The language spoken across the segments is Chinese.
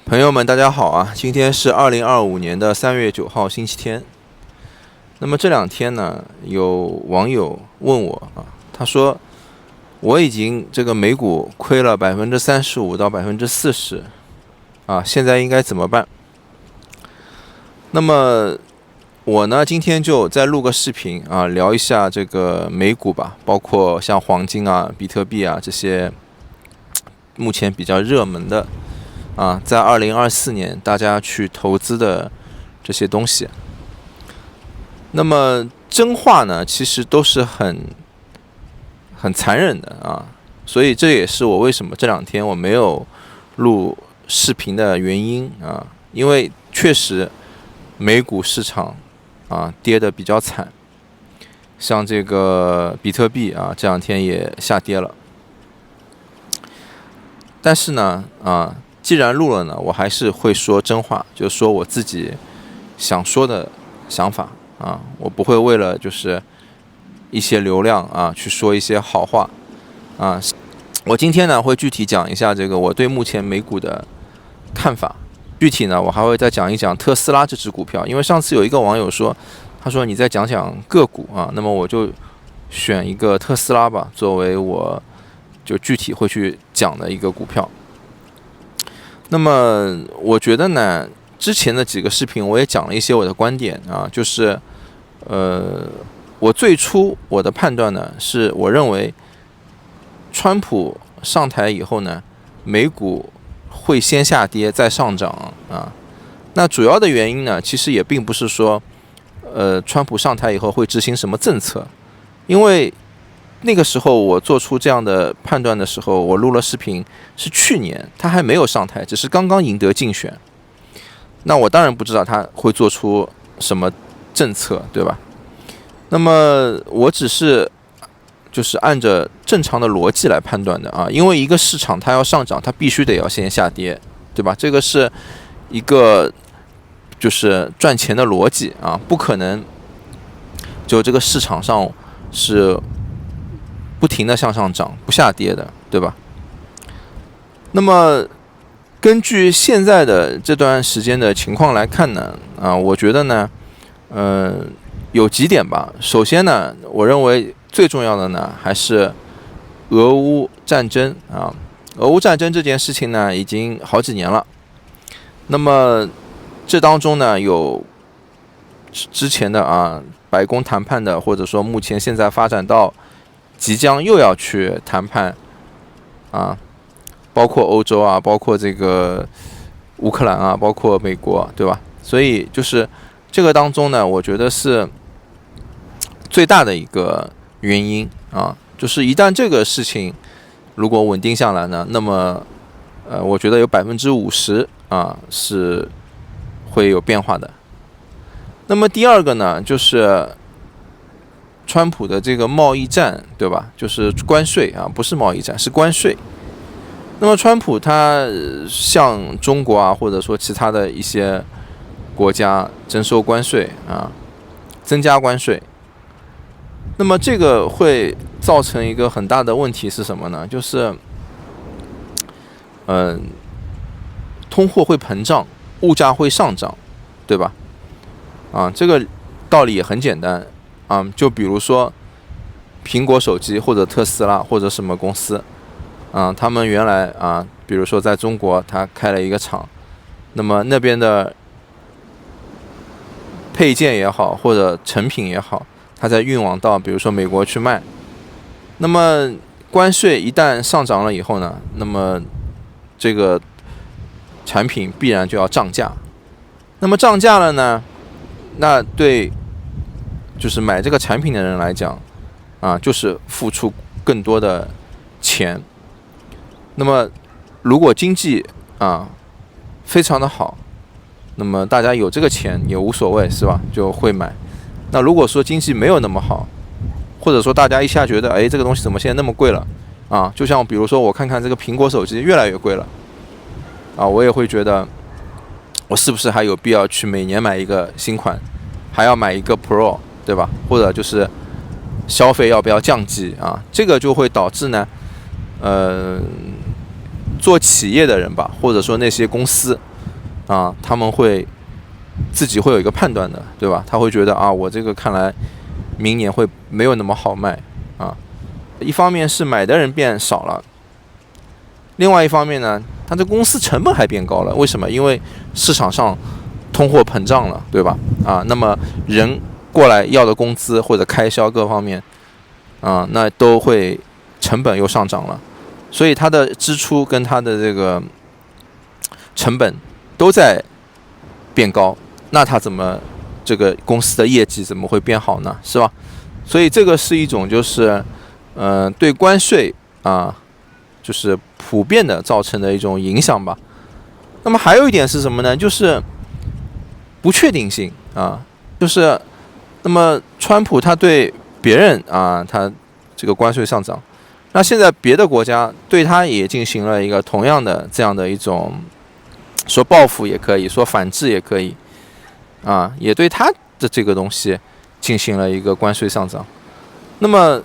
朋友们，大家好啊！今天是2025年的3月9号，星期天。那么这两天呢，有网友问我啊，他说我已经这个美股亏了35%到40%啊，现在应该怎么办？那么我呢，今天就再录个视频啊，聊一下这个美股吧，包括像黄金啊、比特币啊这些目前比较热门的。在2024年大家去投资的这些东西，那么真话呢，其实都是很残忍的啊，所以这也是我为什么这两天我没有录视频的原因啊，因为确实美股市场跌得比较惨，像这个比特币这两天也下跌了，但是呢既然录了呢，我还是会说真话，就说我自己想说的想法我不会为了就是一些流量去说一些好话我今天呢会具体讲一下这个我对目前美股的看法，具体呢我还会再讲一讲特斯拉这只股票，因为上次有一个网友说，他说你再讲讲个股那么我就选一个特斯拉吧，作为我就具体会去讲的一个股票。那么我觉得呢，之前的几个视频我也讲了一些我的观点就是我最初我的判断呢，是我认为川普上台以后呢，美股会先下跌再上涨那主要的原因呢，其实也并不是说川普上台以后会执行什么政策，因为那个时候我做出这样的判断的时候，我录了视频是去年，他还没有上台，只是刚刚赢得竞选。那我当然不知道他会做出什么政策，对吧？那么我只是就是按着正常的逻辑来判断的因为一个市场它要上涨，它必须得要先下跌，对吧？这个是一个就是赚钱的逻辑不可能就这个市场上是不停的向上涨不下跌的，对吧？那么根据现在的这段时间的情况来看呢我觉得呢有几点吧。首先呢，我认为最重要的呢还是俄乌战争俄乌战争这件事情呢已经好几年了，那么这当中呢有之前的白宫谈判的，或者说目前现在发展到即将又要去谈判包括欧洲包括这个乌克兰包括美国，对吧？所以就是这个当中呢，我觉得是最大的一个原因就是一旦这个事情如果稳定下来呢，那么我觉得有50%是会有变化的。那么第二个呢，就是川普的这个贸易战，对吧？就是关税不是贸易战，是关税。那么川普他向中国或者说其他的一些国家征收关税增加关税。那么这个会造成一个很大的问题是什么呢？就是通货会膨胀，物价会上涨，对吧？这个道理也很简单就比如说苹果手机或者特斯拉或者什么公司他们原来比如说在中国他开了一个厂，那么那边的配件也好或者成品也好，它再运往到比如说美国去卖，那么关税一旦上涨了以后呢，那么这个产品必然就要涨价，那么涨价了呢，那对就是买这个产品的人来讲就是付出更多的钱。那么如果经济非常的好，那么大家有这个钱也无所谓，是吧？就会买。那如果说经济没有那么好，或者说大家一下觉得这个东西怎么现在那么贵了就像比如说我看看这个苹果手机越来越贵了我也会觉得我是不是还有必要去每年买一个新款，还要买一个 Pro， 对吧？或者就是消费要不要降级这个就会导致呢做企业的人吧，或者说那些公司他们会自己会有一个判断的，对吧？他会觉得我这个看来明年会没有那么好卖一方面是买的人变少了，另外一方面呢，它这公司成本还变高了。为什么？因为市场上通货膨胀了，对吧？那么人过来要的工资或者开销各方面那都会成本又上涨了，所以它的支出跟它的这个成本都在变高，那它这个公司的业绩怎么会变好呢？是吧？所以这个是一种就是对关税就是普遍的造成的一种影响吧。那么还有一点是什么呢？就是不确定性就是那么川普他对别人他这个关税上涨，那现在别的国家对他也进行了一个同样的这样的一种说报复也可以，说反制也可以也对他的这个东西进行了一个关税上涨。那么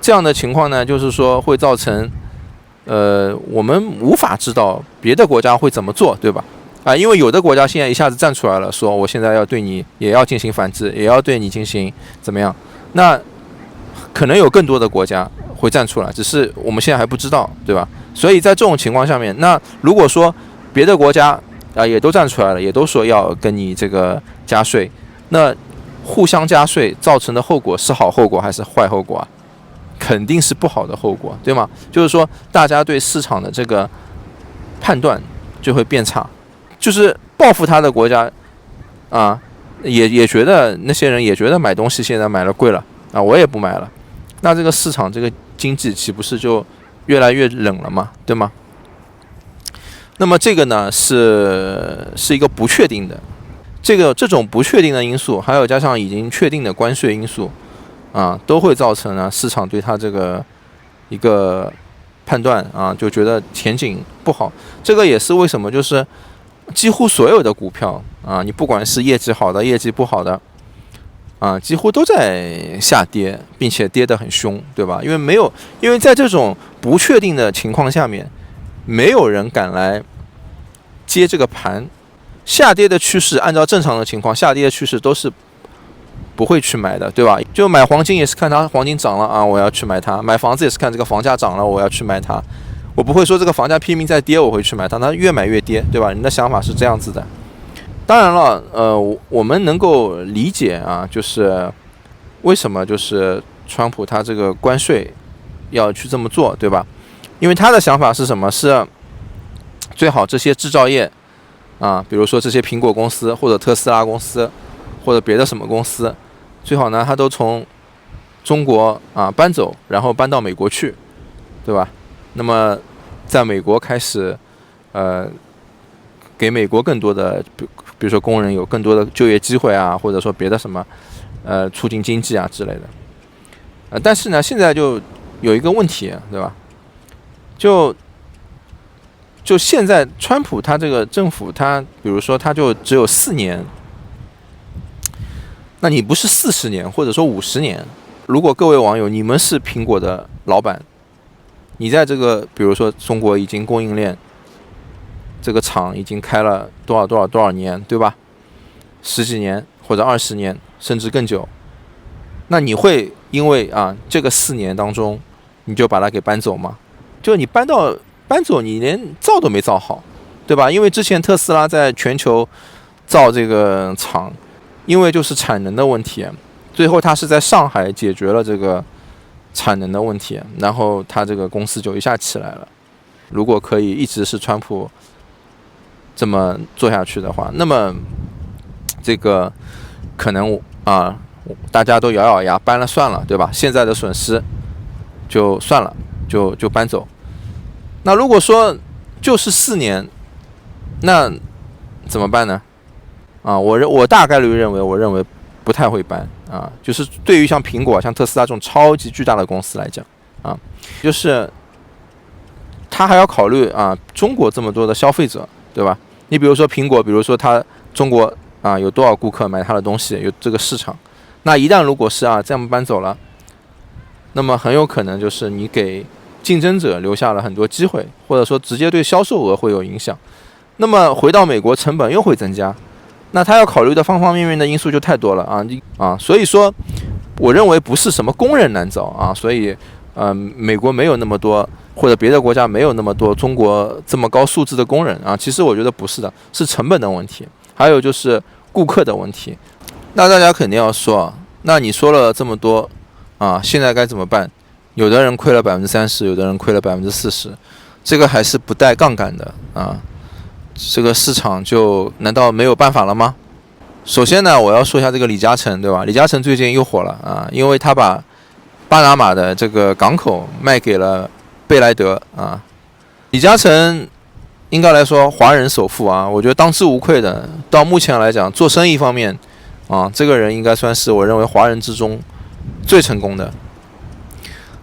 这样的情况呢，就是说会造成我们无法知道别的国家会怎么做，对吧？因为有的国家现在一下子站出来了，说我现在要对你也要进行反制，也要对你进行怎么样？那可能有更多的国家会站出来，只是我们现在还不知道，对吧？所以在这种情况下面，那如果说别的国家也都站出来了，也都说要跟你这个加税，那互相加税造成的后果是好后果还是坏后果肯定是不好的后果，对吗？就是说大家对市场的这个判断就会变差，就是报复他的国家也觉得那些人也觉得买东西现在买了贵了我也不买了，那这个市场这个经济岂不是就越来越冷了嘛，对吗？那么这个呢是一个不确定的，这种不确定的因素，还有加上已经确定的关税因素都会造成呢市场对它这个一个判断就觉得前景不好。这个也是为什么就是几乎所有的股票你不管是业绩好的业绩不好的几乎都在下跌，并且跌得很凶，对吧？因为在这种不确定的情况下面，没有人敢来接这个盘。下跌的趋势按照正常的情况，下跌的趋势都是不会去买的，对吧？就买黄金也是看它黄金涨了我要去买它；买房子也是看这个房价涨了，我要去买它。我不会说这个房价拼命在跌，我会去买它，它越买越跌，对吧？人的想法是这样子的。当然了，我们能够理解就是为什么就是川普他这个关税要去这么做，对吧？因为他的想法是什么？是最好这些制造业比如说这些苹果公司或者特斯拉公司或者别的什么公司，最好呢他都从中国搬走，然后搬到美国去，对吧？那么在美国开始给美国更多的比如说工人有更多的就业机会或者说别的什么促进经济之类的但是呢现在就有一个问题，对吧？就现在川普他这个政府他比如说他就只有4年，那你不是40年或者说50年，如果各位网友你们是苹果的老板，你在这个比如说中国已经供应链这个厂已经开了多少年，对吧？10几年或者20年甚至更久，那你会因为这个4年当中你就把它给搬走吗？就你搬走你连造都没造好，对吧？因为之前特斯拉在全球造这个厂，因为就是产能的问题，最后他是在上海解决了这个产能的问题，然后他这个公司就一下起来了。如果可以一直是川普这么做下去的话，那么这个可能大家都咬咬牙搬了算了，对吧？现在的损失就算了，就搬走。那如果说就是4年，那怎么办呢？我大概率认为不太会搬就是对于像苹果像特斯拉这种超级巨大的公司来讲就是他还要考虑中国这么多的消费者，对吧？你比如说苹果，比如说他中国有多少顾客买他的东西，有这个市场，那一旦如果是这样搬走了，那么很有可能就是你给竞争者留下了很多机会，或者说直接对销售额会有影响那么回到美国，成本又会增加，那他要考虑的方方面面的因素就太多了所以说，我认为不是什么工人难找所以美国没有那么多，或者别的国家没有那么多中国这么高素质的工人其实我觉得不是的，是成本的问题，还有就是顾客的问题。那大家肯定要说，那你说了这么多现在该怎么办？有的人亏了30%，有的人亏了40%，这个还是不带杠杆的这个市场就难道没有办法了吗？首先呢，我要说一下这个李嘉诚，对吧？李嘉诚最近又火了因为他把巴拿马的这个港口卖给了贝莱德李嘉诚应该来说华人首富我觉得当之无愧的。到目前来讲，做生意方面这个人应该算是我认为华人之中最成功的。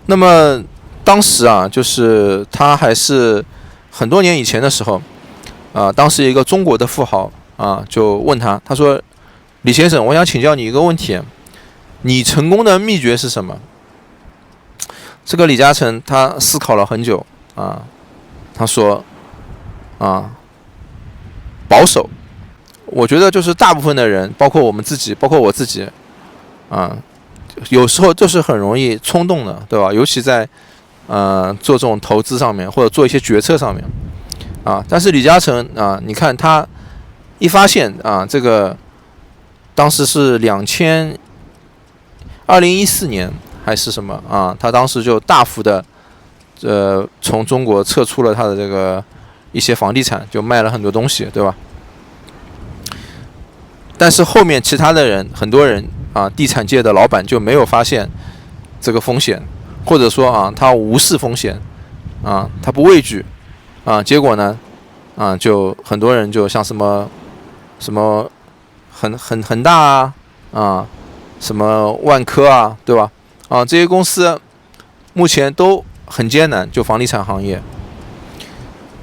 那么当时就是他还是很多年以前的时候当时一个中国的富豪就问他说：“李先生，我想请教你一个问题，你成功的秘诀是什么？”这个李嘉诚他思考了很久他说保守。我觉得就是大部分的人，包括我们自己，包括我自己有时候就是很容易冲动的，对吧？尤其在做这种投资上面，或者做一些决策上面但是李嘉诚你看他一发现这个当时是2014年还是什么他当时就大幅的从中国撤出了他的这个一些房地产，就卖了很多东西，对吧？但是后面其他的人，很多人地产界的老板就没有发现这个风险，或者说他无视风险他不畏惧结果呢就很多人就像什么恒大什么万科对吧这些公司目前都很艰难，就房地产行业。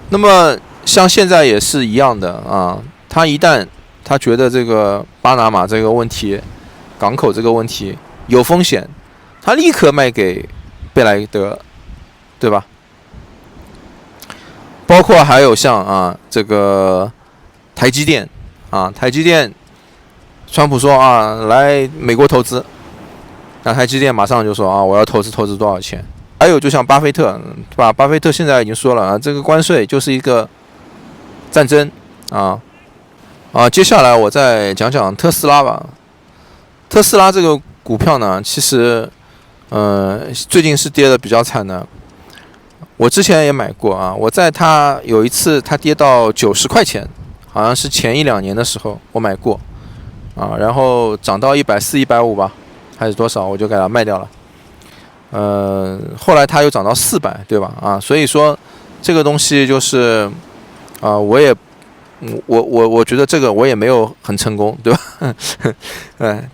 那么像现在也是一样的他一旦他觉得这个巴拿马这个问题，港口这个问题有风险，他立刻卖给贝莱德，对吧？包括还有像这个台积电台积电，川普说来美国投资，那台积电马上就说我要投资多少钱。还有就像巴菲特，对吧？巴菲特现在已经说了这个关税就是一个战争接下来我再讲讲特斯拉吧。特斯拉这个股票呢，其实最近是跌的比较惨的。我之前也买过我在它有一次它跌到90块钱，好像是前1-2年的时候我买过然后涨到140、150吧，还是多少，我就给它卖掉了。后来它又涨到400，对吧？所以说这个东西就是我觉得这个我也没有很成功，对吧？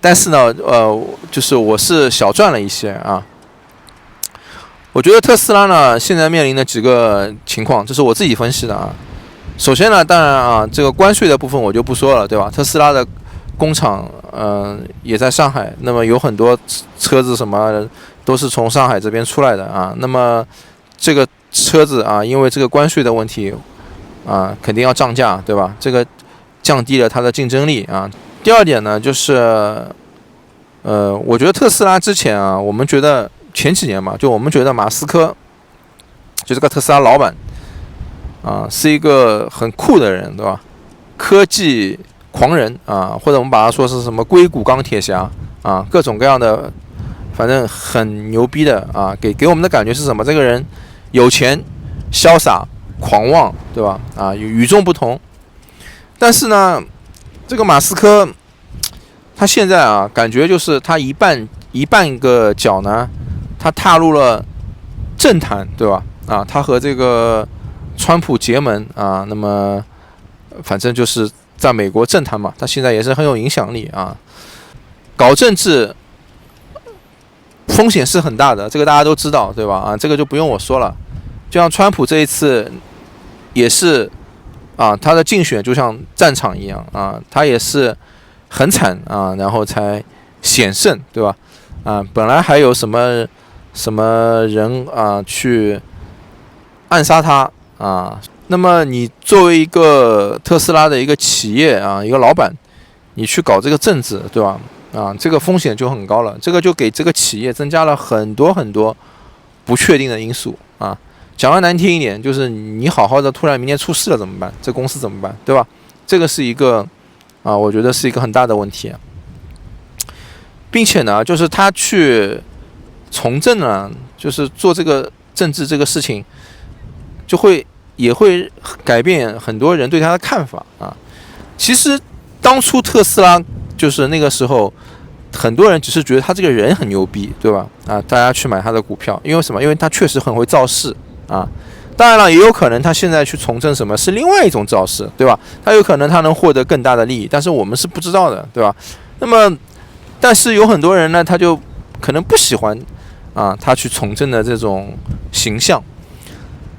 但是呢就是我是小赚了一些我觉得特斯拉呢现在面临的几个情况，这是我自己分析的首先呢，当然这个关税的部分我就不说了，对吧？特斯拉的工厂也在上海，那么有很多车子什么都是从上海这边出来的那么这个车子因为这个关税的问题肯定要涨价，对吧？这个降低了它的竞争力第二点呢，就是我觉得特斯拉之前我们觉得前几年嘛，就我们觉得马斯克就这个特斯拉老板是一个很酷的人，对吧？科技狂人或者我们把他说是什么硅谷钢铁侠各种各样的，反正很牛逼的给我们的感觉是什么？这个人有钱、潇洒、狂妄，对吧？与众不同。但是呢，这个马斯克他现在感觉就是他一半个脚呢，他踏入了政坛，对吧？他和这个川普结盟那么反正就是在美国政坛嘛，他现在也是很有影响力搞政治风险是很大的，这个大家都知道，对吧？这个就不用我说了。就像川普这一次也是他的竞选就像战场一样他也是很惨然后才险胜，对吧？本来还有什么人去暗杀他那么你作为一个特斯拉的一个企业啊，一个老板，你去搞这个政治，对吧？啊，这个风险就很高了，这个就给这个企业增加了很多很多不确定的因素啊。讲的难听一点，就是你好好的，突然明天出事了怎么办？这公司怎么办？对吧？这个是一个啊，我觉得是一个很大的问题。并且呢，就是他去从政呢，就是做这个政治这个事情，也会改变很多人对他的看法啊。其实当初特斯拉就是那个时候，很多人只是觉得他这个人很牛逼，对吧？啊，大家去买他的股票，因为什么？因为他确实很会造势啊。当然了，也有可能他现在去从政什么是另外一种造势，对吧？他有可能他能获得更大的利益，但是我们是不知道的，对吧？那么，但是有很多人呢，他就可能不喜欢啊，他去从政的这种形象。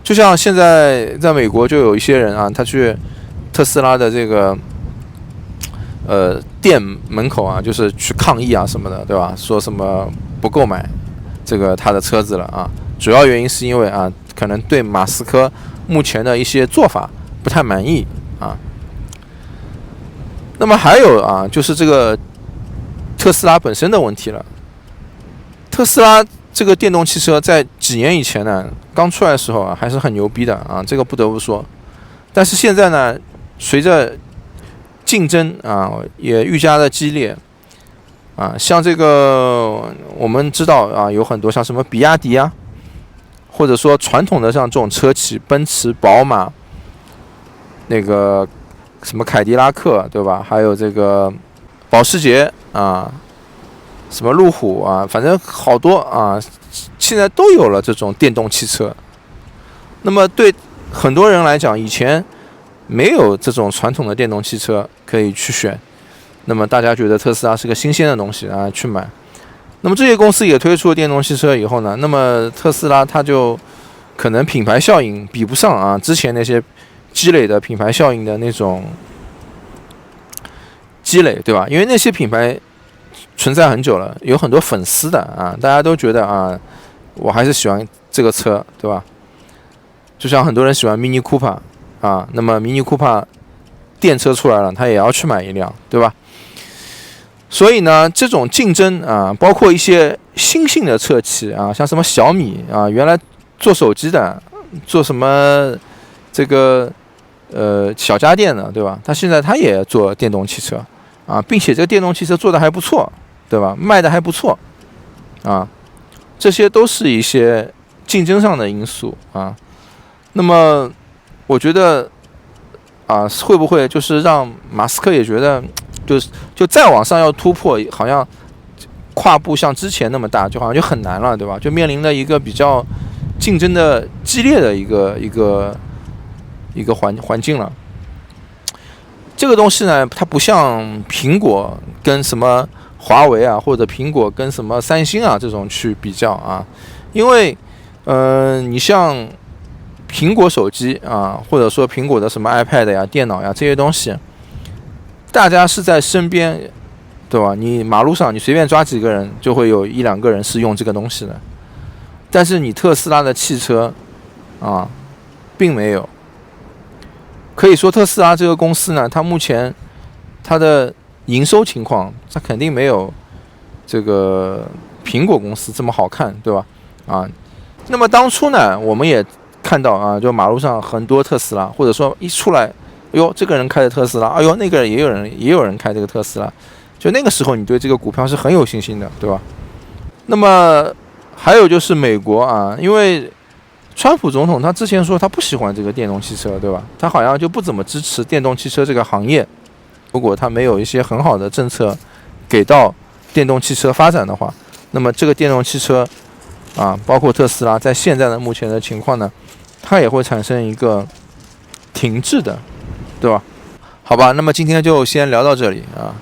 就像现在在美国就有一些人啊，他去特斯拉的这个店门口啊，就是去抗议啊什么的，对吧？说什么不购买这个他的车子了啊，主要原因是因为啊，可能对马斯克目前的一些做法不太满意啊。那么还有啊，就是这个特斯拉本身的问题了。特斯拉这个电动汽车在几年以前呢，刚出来的时候啊，还是很牛逼的啊，这个不得不说。但是现在呢，随着竞争啊也愈加的激烈啊，像这个我们知道啊，有很多像什么比亚迪啊，或者说传统的像这种车企，奔驰、宝马，那个什么凯迪拉克，对吧？还有这个保时捷啊。什么路虎啊，反正好多啊，现在都有了这种电动汽车。那么对很多人来讲，以前没有这种传统的电动汽车可以去选，那么大家觉得特斯拉是个新鲜的东西啊，去买。那么这些公司也推出了电动汽车以后呢，那么特斯拉它就可能品牌效应比不上啊之前那些积累的品牌效应的那种积累，对吧？因为那些品牌存在很久了，有很多粉丝的啊，大家都觉得啊，我还是喜欢这个车，对吧？就像很多人喜欢 Mini Cooper 啊，那么 Mini Cooper 电车出来了，他也要去买一辆，对吧？所以呢，这种竞争啊，包括一些新兴的车企啊，像什么小米啊，原来做手机的，做什么这个小家电的，对吧？他现在他也做电动汽车啊，并且这个电动汽车做的还不错。对吧？卖的还不错，啊，这些都是一些竞争上的因素啊。那么，我觉得啊，会不会就是让马斯克也觉得，就再往上要突破，好像跨步像之前那么大，就好像就很难了，对吧？就面临了一个比较竞争的激烈的一个环境了。这个东西呢，它不像苹果跟什么华为啊，或者苹果跟什么三星啊这种去比较啊，因为你像苹果手机啊，或者说苹果的什么 iPad 呀、电脑呀这些东西，大家是在身边，对吧？你马路上你随便抓几个人，就会有一两个人是用这个东西的。但是你特斯拉的汽车啊，并没有。可以说特斯拉这个公司呢，它目前它的营收情况，它肯定没有这个苹果公司这么好看，对吧？啊，那么当初呢，我们也看到啊，就马路上很多特斯拉，或者说一出来，哎呦，这个人开的特斯拉，哎呦，那个也有人开这个特斯拉，就那个时候你对这个股票是很有信心的，对吧？那么还有就是美国啊，因为川普总统他之前说他不喜欢这个电动汽车，对吧？他好像就不怎么支持电动汽车这个行业。如果他没有一些很好的政策给到电动汽车发展的话，那么这个电动汽车啊，包括特斯拉，在现在的目前的情况呢，它也会产生一个停滞的，对吧？好吧，那么今天就先聊到这里啊。